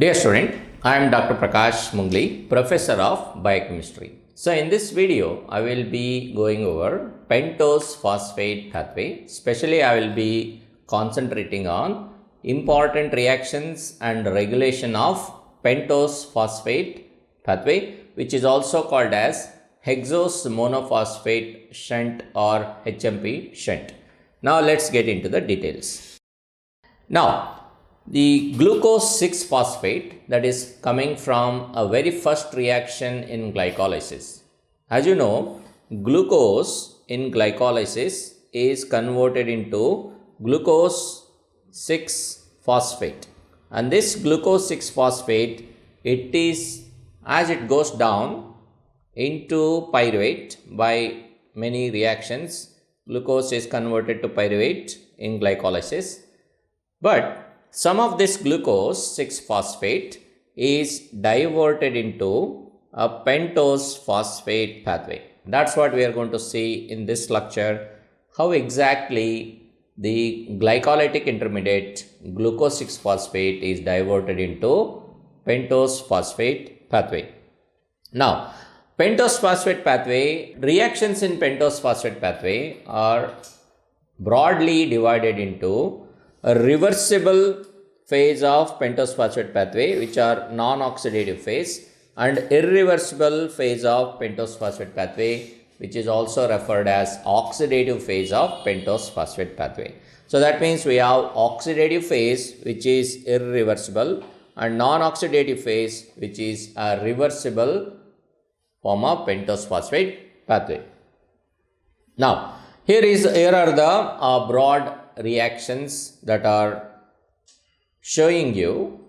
Dear student, I am Dr. Prakash Mungli, Professor of Biochemistry. So in this video, I will be going over pentose phosphate pathway. Especially, I will be concentrating on important reactions and regulation of pentose phosphate pathway, which is also called as hexose monophosphate shunt or HMP shunt. Now let's get into the details. Now, the glucose 6-phosphate that is coming from a very first reaction in glycolysis. As you know, glucose in glycolysis is converted into glucose 6-phosphate. And this glucose 6-phosphate, it is, as it goes down into pyruvate by many reactions, glucose is converted to pyruvate in glycolysis. But some of this glucose 6-phosphate is diverted into a pentose phosphate pathway. That's what we are going to see in this lecture, how exactly the glycolytic intermediate glucose 6-phosphate is diverted into pentose phosphate pathway. Now, pentose phosphate pathway, reactions in pentose phosphate pathway are broadly divided into a reversible phase of pentose phosphate pathway, which are non-oxidative phase, and irreversible phase of pentose phosphate pathway, which is also referred as oxidative phase of pentose phosphate pathway. So that means we have oxidative phase, which is irreversible, and non-oxidative phase, which is a reversible form of pentose phosphate pathway. Now, here are the broad reactions that are showing you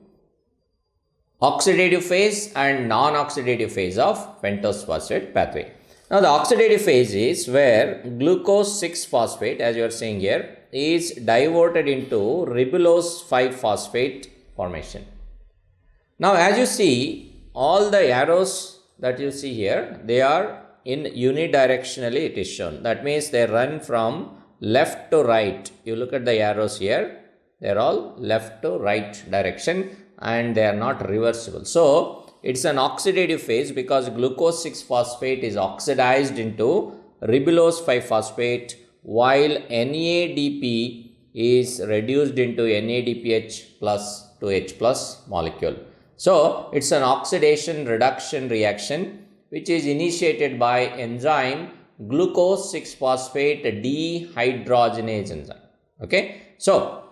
oxidative phase and non-oxidative phase of pentose phosphate pathway. Now, the oxidative phase is where glucose 6-phosphate, as you are seeing here, is diverted into ribulose 5-phosphate formation. Now, as you see, all the arrows that you see here, they are in unidirectionally it is shown. That means they run from left to right. You look at the arrows here, they are all left to right direction and they are not reversible. So, it's an oxidative phase because glucose 6-phosphate is oxidized into ribulose 5-phosphate while NADP is reduced into NADPH plus to H plus molecule. So, it's an oxidation reduction reaction which is initiated by enzyme glucose 6-phosphate dehydrogenase enzyme. Okay. So,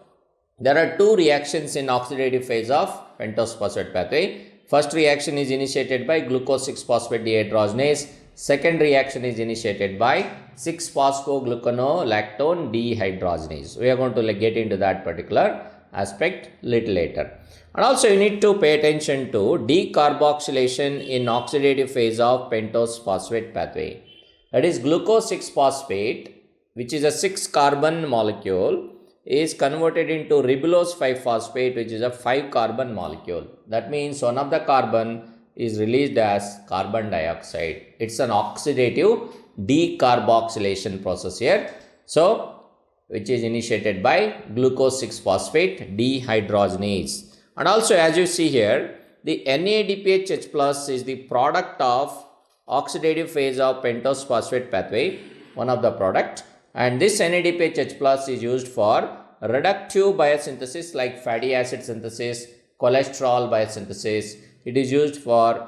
there are two reactions in oxidative phase of pentose phosphate pathway. First reaction is initiated by glucose 6-phosphate dehydrogenase. Second reaction is initiated by 6-phosphoglucanolactone dehydrogenase. We are going to get into that particular aspect little later. And also you need to pay attention to decarboxylation in oxidative phase of pentose phosphate pathway. That is glucose 6-phosphate, which is a 6-carbon molecule, is converted into ribulose 5-phosphate, which is a 5-carbon molecule. That means one of the carbon is released as carbon dioxide. It's an oxidative decarboxylation process here. So, which is initiated by glucose 6-phosphate dehydrogenase. And also as you see here, the NADPH H plus is the product of oxidative phase of pentose phosphate pathway, one of the product, and this NADPH H plus is used for reductive biosynthesis like fatty acid synthesis, cholesterol biosynthesis. It is used for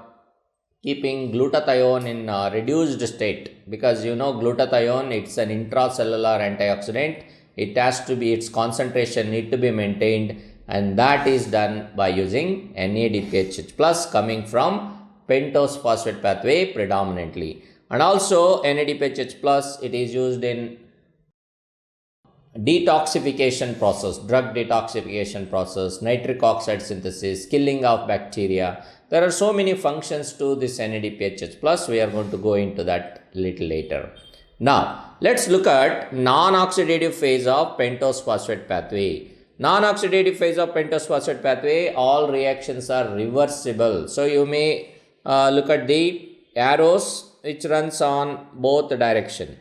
keeping glutathione in reduced state because you know glutathione, it's an intracellular antioxidant. It has to be, its concentration need to be maintained, and that is done by using NADPH H plus coming from pentose phosphate pathway predominantly. And also NADPH H plus, it is used in detoxification process, drug detoxification process, nitric oxide synthesis, killing of bacteria. There are so many functions to this NADPH H plus. We are going to go into that little later. Now, let's look at non-oxidative phase of pentose phosphate pathway. Non-oxidative phase of pentose phosphate pathway, all reactions are reversible. So, you may look at the arrows which runs on both direction.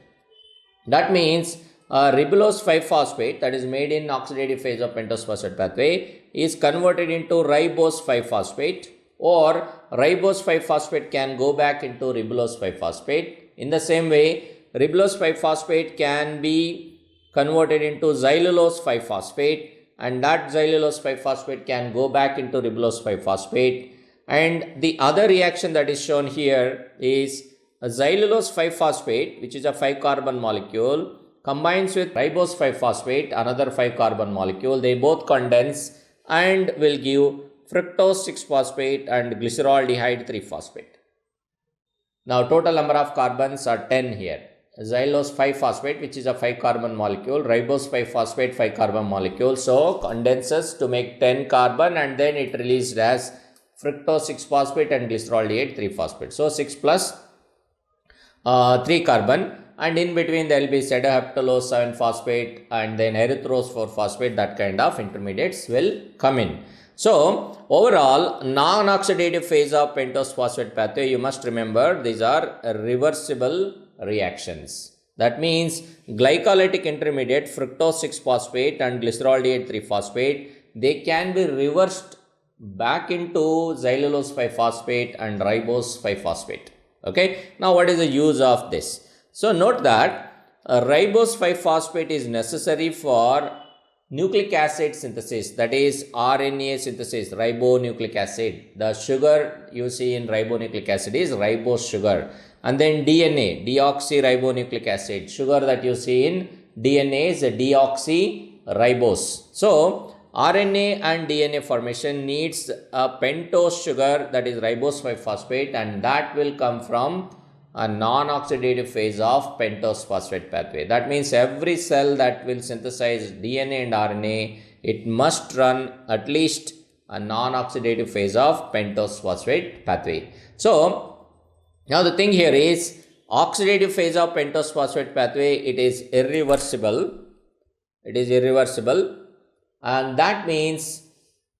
That means ribulose 5-phosphate that is made in oxidative phase of pentose phosphate pathway is converted into ribose 5-phosphate, or ribose 5-phosphate can go back into ribulose 5-phosphate. In the same way, ribulose 5-phosphate can be converted into xylulose 5-phosphate, and that xylulose 5-phosphate can go back into ribulose 5-phosphate. And the other reaction that is shown here is a xylulose 5-phosphate, which is a 5-carbon molecule, combines with ribose 5-phosphate, another 5-carbon molecule. They both condense and will give fructose 6-phosphate and glyceraldehyde 3-phosphate. Now total number of carbons are 10 here. Xylulose 5-phosphate, which is a 5-carbon molecule, ribose 5-phosphate 5-carbon molecule, so condenses to make 10 carbon, and then it released as fructose 6-phosphate and glyceraldehyde 3-phosphate. So 6 plus 3 carbon, and in between there will be cetoheptalose 7-phosphate and then erythrose 4-phosphate. That kind of intermediates will come in. So overall, non-oxidative phase of pentose phosphate pathway, you must remember these are reversible reactions. That means glycolytic intermediate fructose 6-phosphate and glyceraldehyde 3-phosphate, they can be reversed back into xylulose 5-phosphate and ribose 5-phosphate. Okay, now what is the use of this? So note that ribose 5-phosphate is necessary for nucleic acid synthesis, that is RNA synthesis, ribonucleic acid. The sugar you see in ribonucleic acid is ribose sugar. And then DNA, deoxyribonucleic acid. Sugar that you see in DNA is a deoxyribose. So RNA and DNA formation needs a pentose sugar, that is ribose 5-phosphate, and that will come from a non-oxidative phase of pentose phosphate pathway. That means every cell that will synthesize DNA and RNA, it must run at least a non-oxidative phase of pentose phosphate pathway. So now the thing here is, oxidative phase of pentose phosphate pathway, it is irreversible. It is irreversible, and that means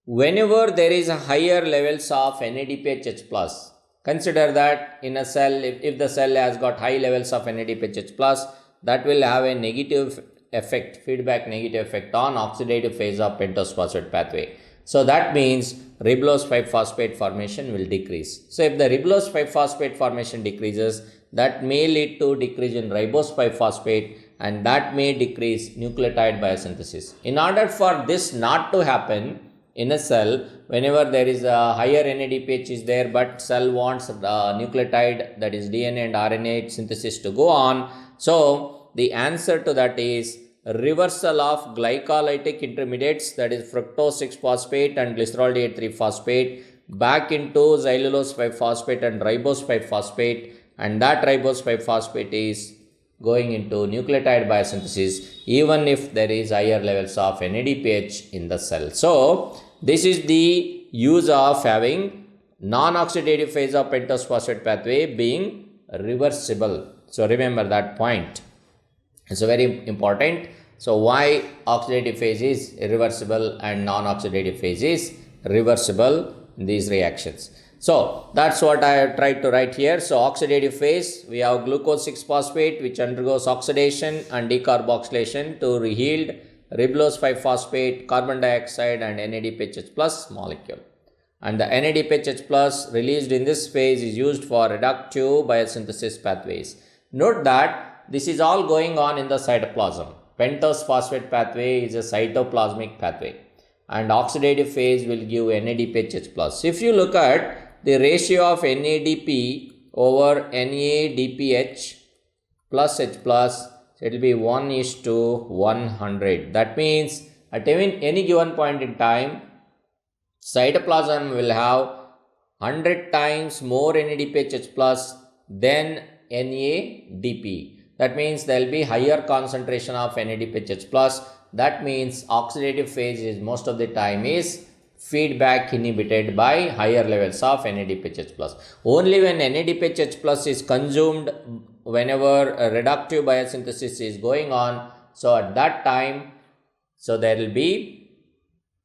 whenever there is a higher levels of NADPH+, consider that in a cell, if the cell has got high levels of NADPH+, that will have a negative effect, feedback negative effect on oxidative phase of pentose phosphate pathway. So that means ribulose 5-phosphate formation will decrease. So if the ribulose 5-phosphate formation decreases, that may lead to decrease in ribose 5-phosphate, and that may decrease nucleotide biosynthesis. In order for this not to happen in a cell, whenever there is a higher NADPH is there, but cell wants nucleotide, that is DNA and RNA synthesis to go on. So the answer to that is reversal of glycolytic intermediates, that is fructose 6-phosphate and glyceraldehyde 3-phosphate, back into xylulose 5-phosphate and ribose 5-phosphate, and that ribose 5-phosphate is going into nucleotide biosynthesis even if there is higher levels of NADPH in the cell. So this is the use of having non-oxidative phase of pentose phosphate pathway being reversible. So remember that point. It's very important. So why oxidative phase is irreversible and non-oxidative phase is reversible in these reactions. So that's what I have tried to write here. So oxidative phase, we have glucose 6-phosphate which undergoes oxidation and decarboxylation to yield ribulose 5-phosphate, carbon dioxide and NADPH+ molecule. And the NADPH+ released in this phase is used for reductive biosynthesis pathways. Note that this is all going on in the cytoplasm. Pentose phosphate pathway is a cytoplasmic pathway, and oxidative phase will give NADPH+. If you look at the ratio of NADP over NADPH plus H+, it will be 1:100. That means at any given point in time, cytoplasm will have 100 times more NADPH+ than NADP. That means there will be higher concentration of NADPH+. That means oxidative phase is most of the time is feedback inhibited by higher levels of NADPH+. Only when NADPH+ is consumed whenever a reductive biosynthesis is going on, so at that time, so there will be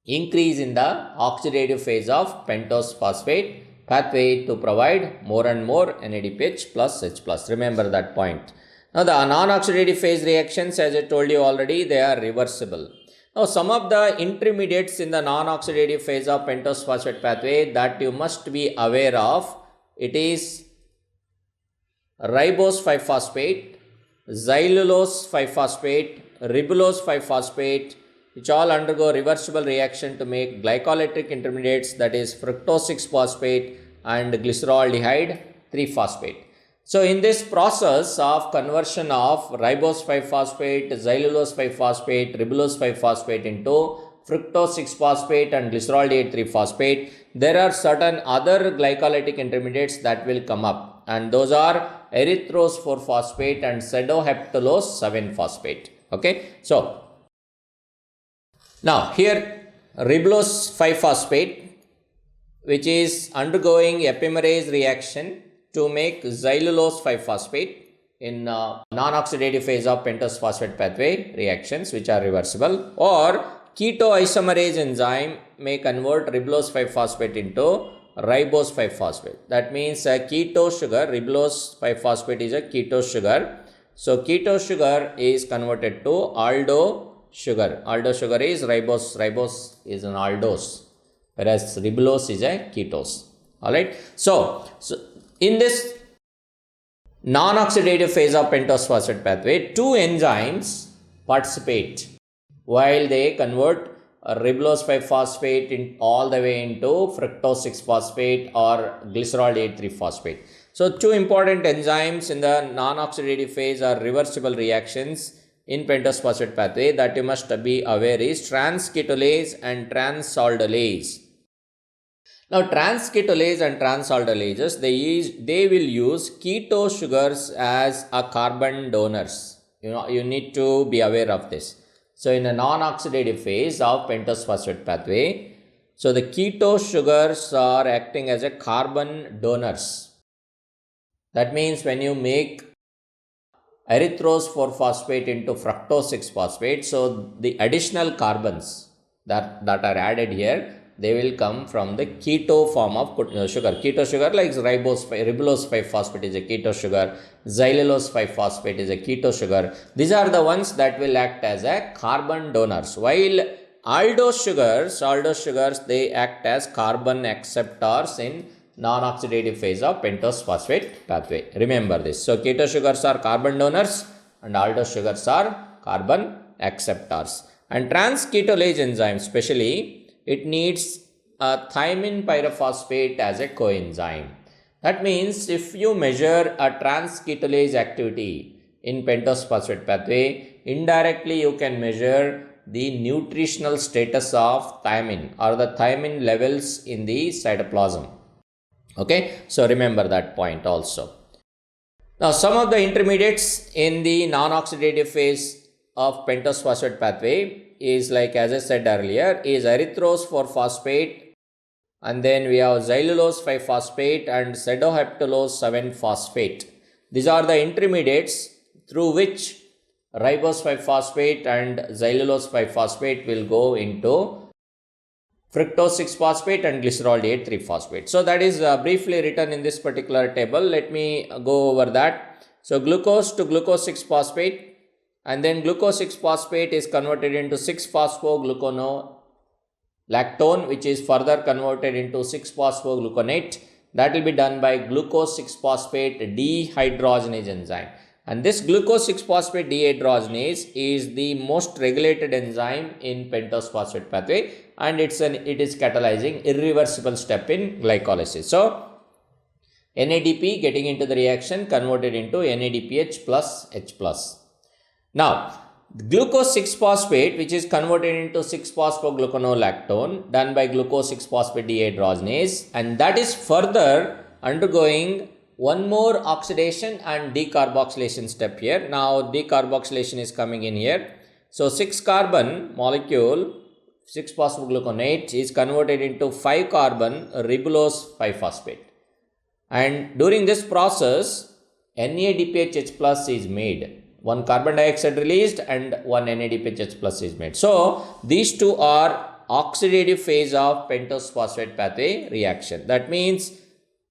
increase in the oxidative phase of pentose phosphate pathway to provide more and more NADPH plus H+. Remember that point. Now the non-oxidative phase reactions, as I told you already, they are reversible. Now some of the intermediates in the non-oxidative phase of pentose phosphate pathway that you must be aware of, it is ribose 5-phosphate, xylulose 5-phosphate, ribulose 5-phosphate, which all undergo reversible reaction to make glycolytic intermediates, that is fructose 6-phosphate and glyceraldehyde 3-phosphate. So in this process of conversion of ribose 5-phosphate, xylulose 5-phosphate, ribulose 5-phosphate into fructose 6-phosphate and glyceraldehyde 3-phosphate, there are certain other glycolytic intermediates that will come up, and those are erythrose 4-phosphate and pseudoheptulose 7-phosphate. Okay, so now here ribulose 5-phosphate, which is undergoing epimerase reaction to make xylulose 5-phosphate in non-oxidative phase of pentose phosphate pathway reactions, which are reversible, or ketoisomerase enzyme may convert ribulose 5-phosphate into ribose 5-phosphate. That means a keto sugar, ribulose 5-phosphate is a keto sugar. So keto sugar is converted to aldo sugar. Aldo sugar is ribose. Ribose is an aldose, whereas ribulose is a ketose. Alright. So in this non-oxidative phase of pentose phosphate pathway, two enzymes participate while they convert ribulose 5-phosphate in all the way into fructose 6-phosphate or glyceraldehyde 3-phosphate. So two important enzymes in the non-oxidative phase are reversible reactions in pentose phosphate pathway that you must be aware is transketolase and transaldolase. Now transketolase and transaldolases, they will use keto sugars as a carbon donors. You need to be aware of this. So in a non-oxidative phase of pentose phosphate pathway, so the keto sugars are acting as a carbon donors. That means when you make erythrose 4-phosphate into fructose 6-phosphate, so the additional carbons that are added here, they will come from the keto form of sugar. Keto sugar like ribulose 5-phosphate is a keto sugar, xylulose 5-phosphate is a keto sugar. These are the ones that will act as a carbon donors, while aldose sugars, they act as carbon acceptors in non-oxidative phase of pentose phosphate pathway. Remember this. So keto sugars are carbon donors and aldose sugars are carbon acceptors. And transketolase enzyme, especially, it needs a thymine pyrophosphate as a coenzyme. That means if you measure a transketolase activity in pentose phosphate pathway, indirectly you can measure the nutritional status of thymine or the thymine levels in the cytoplasm. Okay, so remember that point also. Now some of the intermediates in the non-oxidative phase of pentose phosphate pathway is, like as I said earlier, is erythrose 4-phosphate, and then we have xylulose 5-phosphate and pseudoheptulose 7-phosphate. These are the intermediates through which ribose 5-phosphate and xylulose 5-phosphate will go into fructose 6-phosphate and glyceraldehyde 3-phosphate. So that is briefly written in this particular table. Let me go over that. So glucose to glucose 6-phosphate, and then glucose 6-phosphate is converted into 6-phosphogluconolactone, which is further converted into 6-phosphogluconate. That will be done by glucose 6-phosphate dehydrogenase enzyme. And this glucose 6-phosphate dehydrogenase is the most regulated enzyme in pentose phosphate pathway, and it is catalyzing irreversible step in glycolysis. So NADP getting into the reaction converted into NADPH plus H plus. Now, glucose 6-phosphate, which is converted into 6-phosphogluconolactone, done by glucose 6-phosphate dehydrogenase, and that is further undergoing one more oxidation and decarboxylation step here. Now, decarboxylation is coming in here. So, 6-carbon molecule, 6-phosphogluconate, is converted into 5-carbon ribulose 5-phosphate. And during this process, NADPH plus is made. One carbon dioxide released and one NADPH plus is made. So these two are oxidative phase of pentose phosphate pathway reaction. That means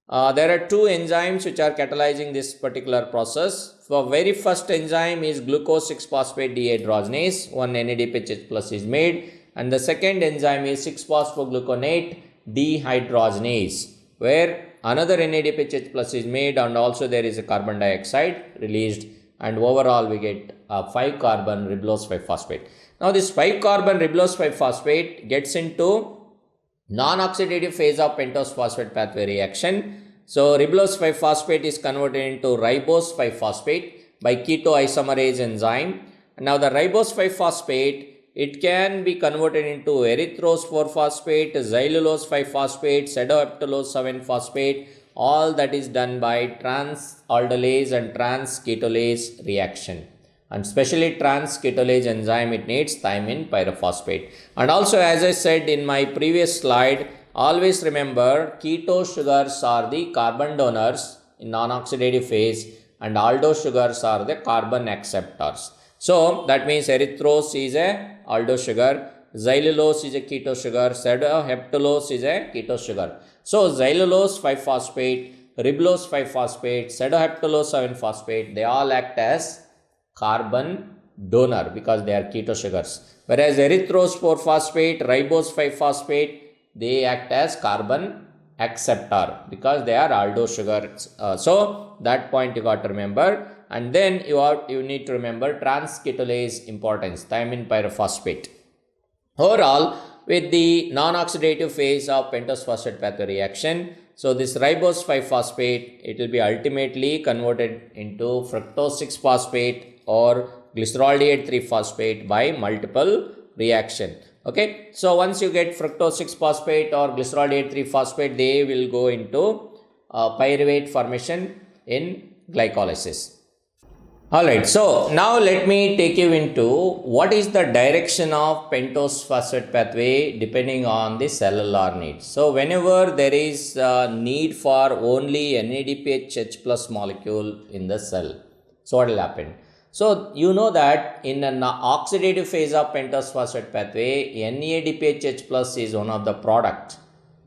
there are two enzymes which are catalyzing this particular process. So very first enzyme is glucose 6-phosphate dehydrogenase, one NADPH plus is made, and the second enzyme is 6-phosphogluconate dehydrogenase, where another NADPH plus is made, and also there is a carbon dioxide released, and overall we get a 5-carbon ribulose 5-phosphate. Now this 5-carbon ribulose 5-phosphate gets into non-oxidative phase of pentose phosphate pathway reaction. So ribulose 5-phosphate is converted into ribose 5-phosphate by ketoisomerase enzyme. Now the ribose 5-phosphate, it can be converted into erythrose 4-phosphate, xylulose 5-phosphate, pseudoheptulose 7-phosphate. All that is done by trans-aldolase and trans-ketolase reaction. And especially trans-ketolase enzyme, it needs thymine pyrophosphate. And also, as I said in my previous slide, always remember keto sugars are the carbon donors in non-oxidative phase, and aldo sugars are the carbon acceptors. So that means erythrose is a aldo sugar, xylulose is a keto sugar, pseudoheptulose is a keto sugar. So xylulose 5-phosphate, ribulose 5-phosphate, pseudoheptulose 7-phosphate, they all act as carbon donor because they are keto sugars. Whereas erythrose 4-phosphate, ribose 5-phosphate, they act as carbon acceptor because they are aldo sugars. So that point you got to remember. And then you need to remember trans-ketolase importance, thymine pyrophosphate. Overall, with the non-oxidative phase of pentose phosphate pathway reaction, so this ribose 5-phosphate, it will be ultimately converted into fructose 6-phosphate or glyceraldehyde 3-phosphate by multiple reaction. Okay, so once you get fructose 6-phosphate or glyceraldehyde 3-phosphate, they will go into pyruvate formation in glycolysis. Alright, so now let me take you into what is the direction of pentose phosphate pathway depending on the cellular needs. So whenever there is a need for only NADPH plus molecule in the cell, so what will happen? So you know that in an oxidative phase of pentose phosphate pathway, NADPH plus is one of the product.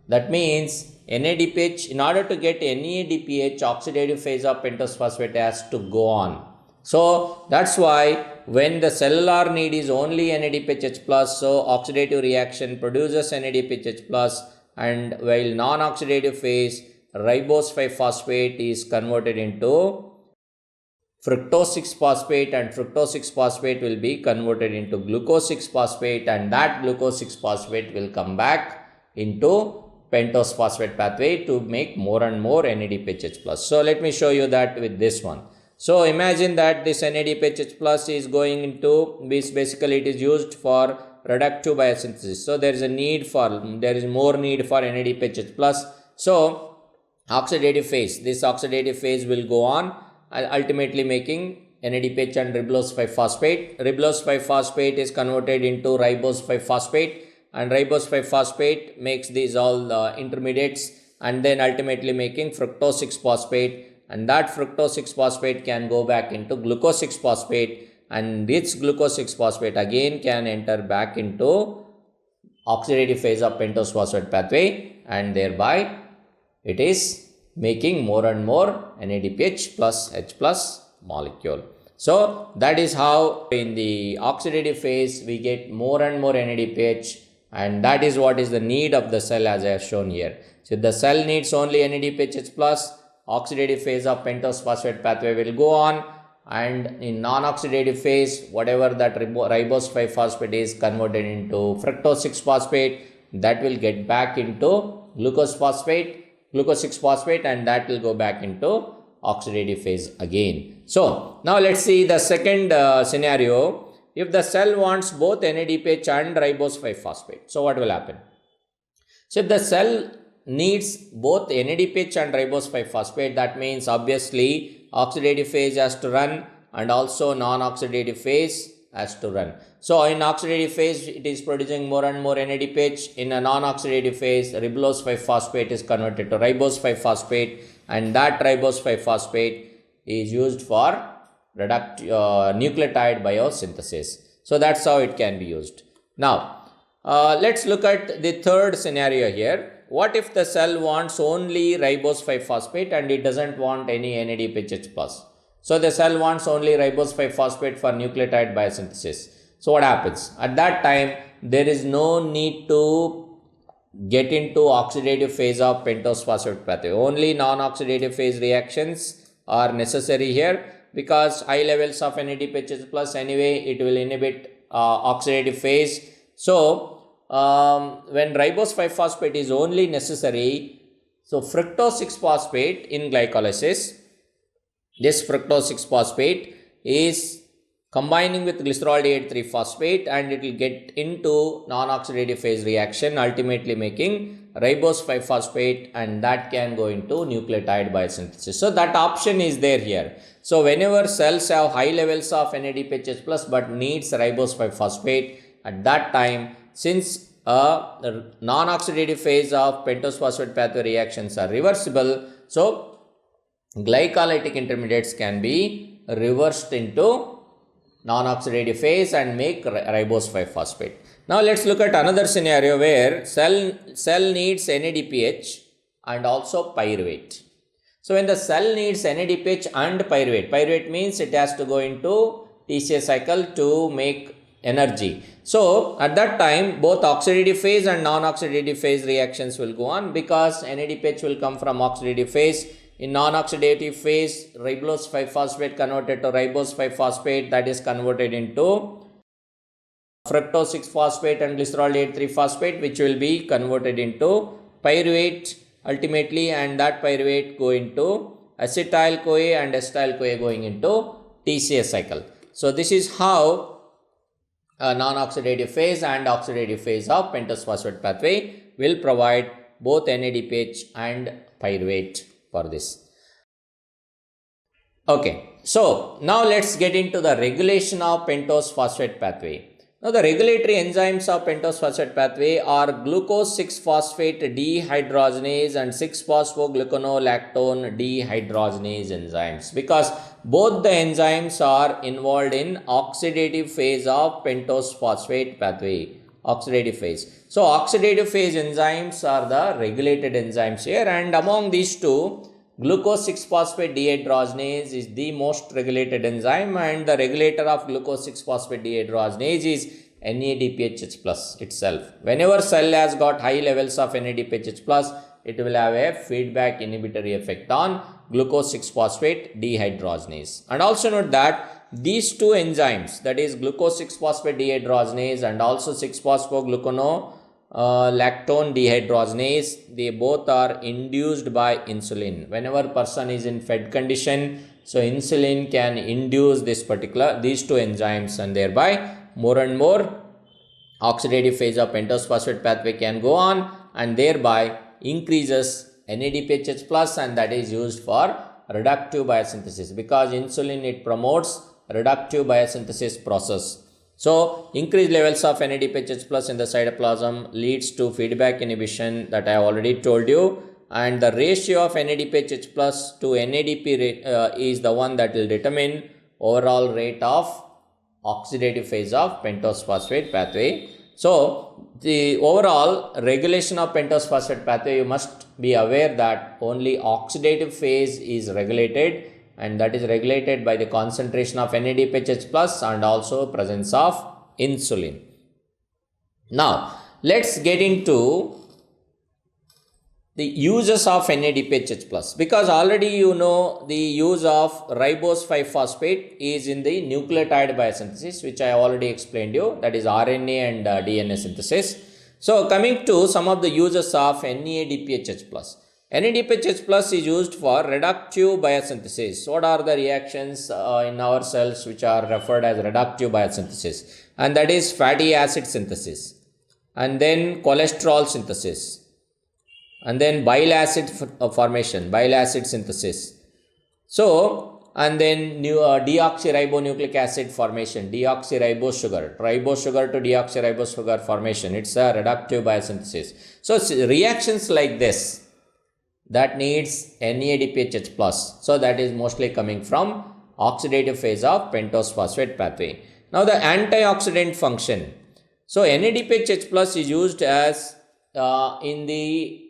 That means NADPH, in order to get NADPH, oxidative phase of pentose phosphate has to go on. So that's why when the cellular need is only NADPH plus, so oxidative reaction produces NADPH plus, and while non-oxidative phase, ribose 5-phosphate is converted into fructose 6-phosphate, and fructose 6-phosphate will be converted into glucose 6-phosphate, and that glucose 6-phosphate will come back into pentose phosphate pathway to make more and more NADPH plus. So let me show you that with this one. So imagine that this NADPH plus is going into, basically it is used for reductive biosynthesis. So there is more need for NADPH plus. So oxidative phase, this oxidative phase will go on, ultimately making NADPH and ribulose 5-phosphate. Ribulose 5-phosphate is converted into ribose 5-phosphate, and ribose 5-phosphate makes these all intermediates, and then ultimately making fructose 6-phosphate. And that fructose 6-phosphate can go back into glucose 6-phosphate, and this glucose 6-phosphate again can enter back into oxidative phase of pentose phosphate pathway, and thereby it is making more and more NADPH plus H plus molecule. So that is how in the oxidative phase we get more and more NADPH, and that is what is the need of the cell as I have shown here. So if the cell needs only NADPH plus, oxidative phase of pentose phosphate pathway will go on, and in non-oxidative phase, whatever that ribose 5-phosphate is converted into fructose 6-phosphate, that will get back into glucose 6-phosphate, and that will go back into oxidative phase again. So now let's see the second scenario. If the cell wants both NADPH and ribose 5-phosphate, so what will happen? So if the cell needs both NADPH and ribose 5-phosphate, that means obviously oxidative phase has to run and also non-oxidative phase has to run. So in oxidative phase it is producing more and more NADPH. In a non-oxidative phase, ribulose 5-phosphate is converted to ribose 5-phosphate, and that ribose 5-phosphate is used for nucleotide biosynthesis. So that's how it can be used. Now let's look at the third scenario here. What if the cell wants only ribose 5-phosphate and it doesn't want any NADPH plus? So the cell wants only ribose 5-phosphate for nucleotide biosynthesis. So what happens? At that time, there is no need to get into oxidative phase of pentose phosphate pathway. Only non-oxidative phase reactions are necessary here, because high levels of NADPH plus anyway it will inhibit oxidative phase. So when ribose 5-phosphate is only necessary, so fructose 6-phosphate in glycolysis, this fructose 6-phosphate is combining with glyceroldiate 3-phosphate and it will get into non-oxidative phase reaction, ultimately making ribose 5-phosphate, and that can go into nucleotide biosynthesis. So that option is there here. So whenever cells have high levels of NADPH plus but needs ribose 5-phosphate, at that time, since non-oxidative phase of pentose phosphate pathway reactions are reversible, so glycolytic intermediates can be reversed into non-oxidative phase and make ribose 5-phosphate. Now let's look at another scenario where cell needs NADPH and also pyruvate. So when the cell needs NADPH and pyruvate means it has to go into TCA cycle to make energy. So at that time, both oxidative phase and non-oxidative phase reactions will go on, because NADPH will come from oxidative phase. In non-oxidative phase, ribose 5-phosphate converted to ribose 5-phosphate, that is converted into fructose 6-phosphate and glyceroldiate 3-phosphate, which will be converted into pyruvate ultimately, and that pyruvate go into acetyl-CoA and acetyl-CoA going into TCA cycle. So this is how non-oxidative phase and oxidative phase of pentose phosphate pathway will provide both NADPH and pyruvate for this. Okay, so now let's get into the regulation of pentose phosphate pathway. Now the regulatory enzymes of pentose phosphate pathway are glucose 6-phosphate dehydrogenase and 6-phosphogluconolactone dehydrogenase enzymes, because both the enzymes are involved in oxidative phase of pentose phosphate pathway, oxidative phase. So oxidative phase enzymes are the regulated enzymes here, and among these two, glucose 6-phosphate dehydrogenase is the most regulated enzyme, and the regulator of glucose 6-phosphate dehydrogenase is NADPH plus itself. Whenever cell has got high levels of NADPH plus, it will have a feedback inhibitory effect on glucose 6-phosphate dehydrogenase. And also note that these two enzymes, that is glucose 6-phosphate dehydrogenase and also 6-phosphogluconolactone dehydrogenase, they both are induced by insulin. Whenever person is in fed condition, so insulin can induce these two enzymes, and thereby more and more oxidative phase of pentose phosphate pathway can go on, and thereby increases NADPH plus, and that is used for reductive biosynthesis, because insulin, it promotes reductive biosynthesis process. So increased levels of NADPH plus in the cytoplasm leads to feedback inhibition, that I have already told you, and the ratio of NADPH plus to NADP is the one that will determine overall rate of oxidative phase of pentose phosphate pathway. So the overall regulation of pentose phosphate pathway, you must be aware that only oxidative phase is regulated, and that is regulated by the concentration of NADPH plus and also presence of insulin. Now let's get into the uses of NADPH plus, because already you know the use of ribose 5-phosphate is in the nucleotide biosynthesis, which I already explained you, that is RNA and DNA synthesis. So coming to some of the uses of NADPH plus. NADPH plus is used for reductive biosynthesis. What are the reactions in our cells which are referred as reductive biosynthesis? And that is fatty acid synthesis, and then cholesterol synthesis, and then bile acid formation, bile acid synthesis. So, and then deoxyribonucleic acid formation, deoxyribose sugar, ribose sugar to deoxyribose sugar formation. It's a reductive biosynthesis. So reactions like this, that needs NADPH plus. So that is mostly coming from oxidative phase of pentose phosphate pathway. Now the antioxidant function. So NADPH plus is used as in the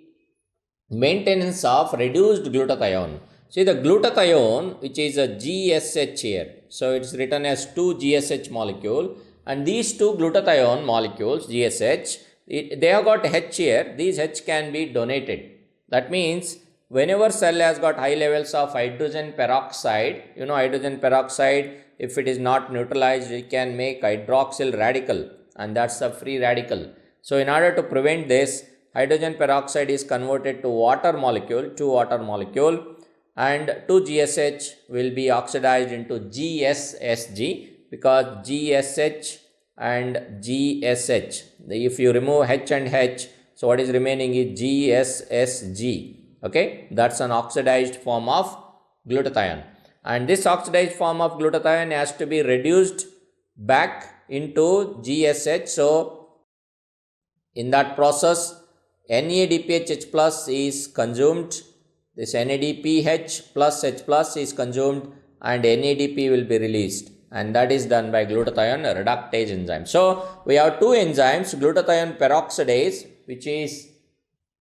maintenance of reduced glutathione. See the glutathione, which is a GSH here. So it's written as 2 GSH molecule, and these two glutathione molecules, GSH, they have got H here. These H can be donated. That means whenever cell has got high levels of hydrogen peroxide, hydrogen peroxide, if it is not neutralized, it can make hydroxyl radical, and that's a free radical. So in order to prevent this, hydrogen peroxide is converted to water molecule, 2 water molecule, and 2 GSH will be oxidized into GSSG, because GSH and GSH, if you remove H and H, so what is remaining is GSSG. Okay, that's an oxidized form of glutathione, and this oxidized form of glutathione has to be reduced back into GSH. So in that process, NADPH H plus is consumed, this NADPH plus H plus is consumed, and NADP will be released, and that is done by glutathione reductase enzyme. So we have two enzymes, glutathione peroxidase, which is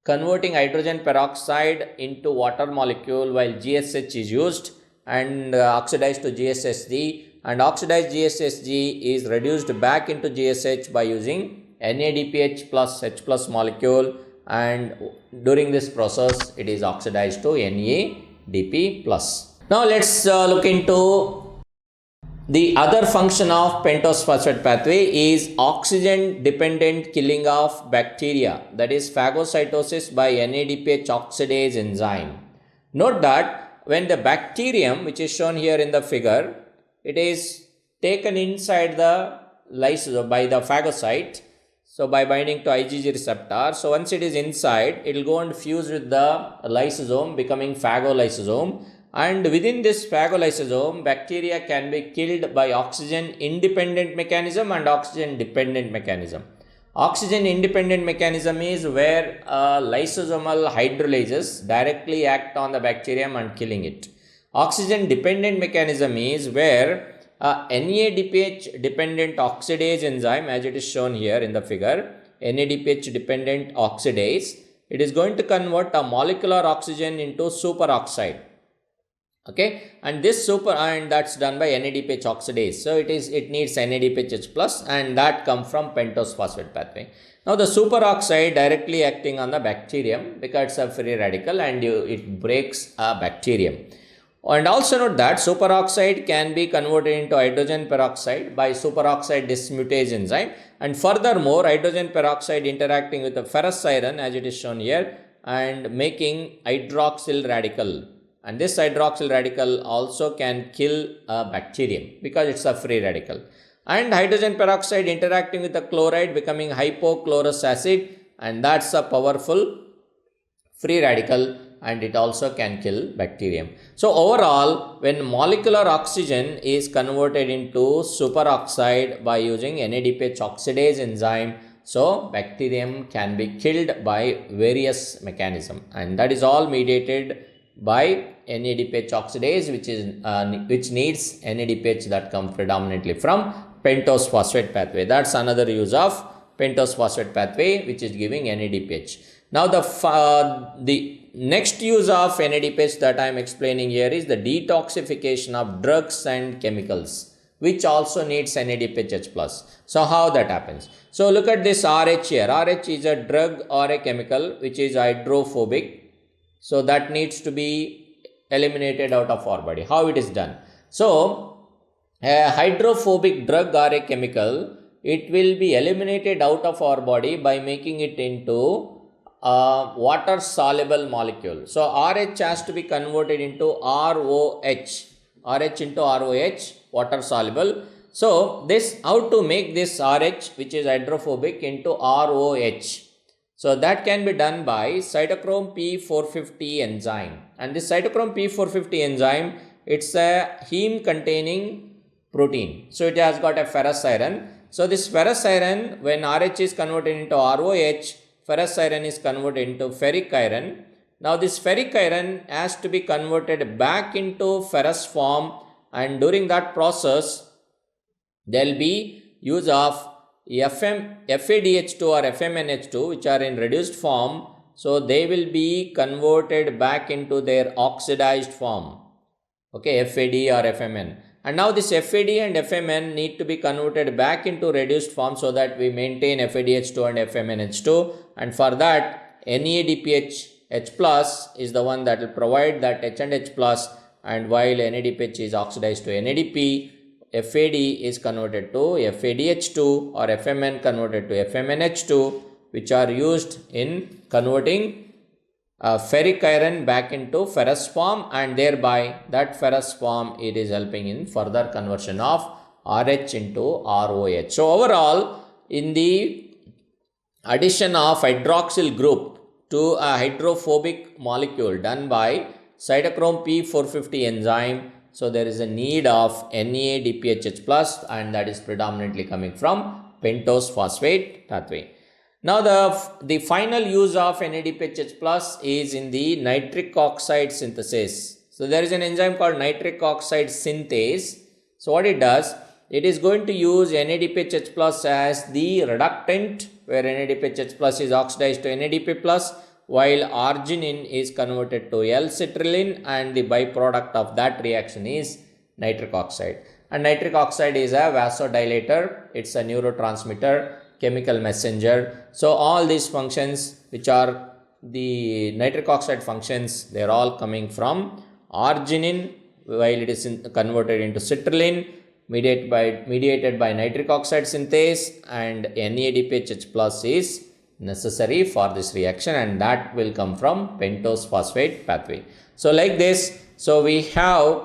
converting hydrogen peroxide into water molecule, while GSH is used, and oxidized to GSSG, and oxidized GSSG is reduced back into GSH by using NADPH plus H plus molecule, and during this process it is oxidized to NADP plus. Now let's look into the other function of pentose phosphate pathway is oxygen dependent killing of bacteria, that is phagocytosis by NADPH oxidase enzyme. Note that when the bacterium, which is shown here in the figure, it is taken inside the lysosome by the phagocyte, so by binding to IgG receptor. So once it is inside, it will go and fuse with the lysosome, becoming phagolysosome. And within this phagolysosome, bacteria can be killed by oxygen independent mechanism and oxygen dependent mechanism. Oxygen independent mechanism is where lysosomal hydrolases directly act on the bacterium and killing it. Oxygen dependent mechanism is where NADPH dependent oxidase enzyme, as it is shown here in the figure, NADPH dependent oxidase, it is going to convert a molecular oxygen into superoxide. Okay, and this and that's done by NADPH oxidase. So it needs NADPH H plus, and that comes from pentose phosphate pathway. Now the superoxide directly acting on the bacterium, because it's a free radical, and it breaks a bacterium. And also note that superoxide can be converted into hydrogen peroxide by superoxide dismutase enzyme, and furthermore hydrogen peroxide interacting with the ferrous iron, as it is shown here, and making hydroxyl radical. And this hydroxyl radical also can kill a bacterium because it's a free radical. And hydrogen peroxide interacting with the chloride, becoming hypochlorous acid, and that's a powerful free radical, and it also can kill bacterium. So overall, when molecular oxygen is converted into superoxide by using NADPH oxidase enzyme, so bacterium can be killed by various mechanisms, and that is all mediated by NADPH oxidase, which needs NADPH that comes predominantly from pentose phosphate pathway. That's another use of pentose phosphate pathway, which is giving NADPH. Now the next use of NADPH that I am explaining here is the detoxification of drugs and chemicals, which also needs NADPH H plus. So how that happens? So look at this RH here. RH is a drug or a chemical which is hydrophobic. So that needs to be eliminated out of our body. How it is done? So a hydrophobic drug or a chemical, it will be eliminated out of our body by making it into a water soluble molecule. So RH has to be converted into ROH. RH into ROH, water soluble. So this, how to make this RH, which is hydrophobic, into ROH? So that can be done by cytochrome P450 enzyme, and this cytochrome P450 enzyme, it's a heme containing protein. So it has got a ferrous iron. So this ferrous iron, when RH is converted into ROH, ferrous iron is converted into ferric iron. Now this ferric iron has to be converted back into ferrous form, and during that process there will be use of FADH2 or FMNH2, which are in reduced form, so they will be converted back into their oxidized form, okay, FAD or FMN. And now this FAD and FMN need to be converted back into reduced form so that we maintain FADH2 and FMNH2, and for that NADPH H plus is the one that will provide that H and H plus, and while NADPH is oxidized to NADP, FAD is converted to FADH2 or FMN converted to FMNH2, which are used in converting ferric iron back into ferrous form, and thereby that ferrous form it is helping in further conversion of RH into ROH. So overall, in the addition of hydroxyl group to a hydrophobic molecule done by cytochrome P450 enzyme, so there is a need of NADPH plus, and that is predominantly coming from pentose phosphate pathway. Now the final use of NADPH plus is in the nitric oxide synthesis. So there is an enzyme called nitric oxide synthase. So what it does, it is going to use NADPH plus as the reductant, where NADPH plus is oxidized to NADP plus, while arginine is converted to L-citrulline, and the byproduct of that reaction is nitric oxide. And nitric oxide is a vasodilator, it's a neurotransmitter, chemical messenger. So all these functions, which are the nitric oxide functions, they are all coming from arginine, while it is converted into citrulline, mediated by nitric oxide synthase, and NADPH plus is necessary for this reaction, and that will come from pentose phosphate pathway. So like this, so we have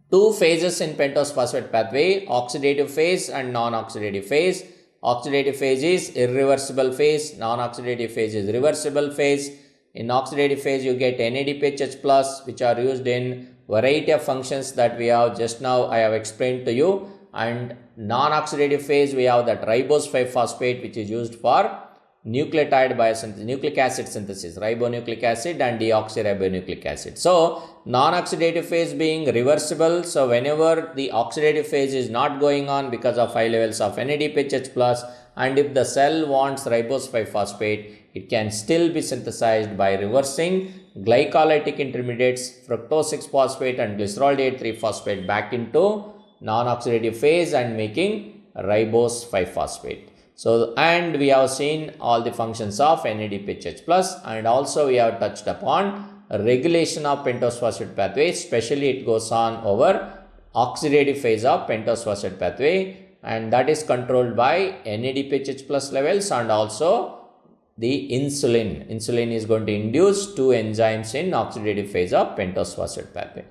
two phases in pentose phosphate pathway, oxidative phase and non-oxidative phase. Oxidative phase is irreversible phase, non-oxidative phase is reversible phase. In oxidative phase, you get NADPH plus, which are used in variety of functions that we have just now I have explained to you. And non-oxidative phase, we have that ribose 5-phosphate, which is used for nucleotide biosynthesis, nucleic acid synthesis, ribonucleic acid and deoxyribonucleic acid. So non-oxidative phase being reversible, so whenever the oxidative phase is not going on because of high levels of NADPH plus, and if the cell wants ribose 5-phosphate, it can still be synthesized by reversing glycolytic intermediates fructose 6-phosphate and glycerolidate 3-phosphate back into non-oxidative phase and making ribose 5-phosphate. So, and we have seen all the functions of NADPH plus, and also we have touched upon regulation of pentose phosphate pathway, especially it goes on over oxidative phase of pentose phosphate pathway, and that is controlled by NADPH plus levels and also the insulin. Insulin is going to induce two enzymes in oxidative phase of pentose phosphate pathway.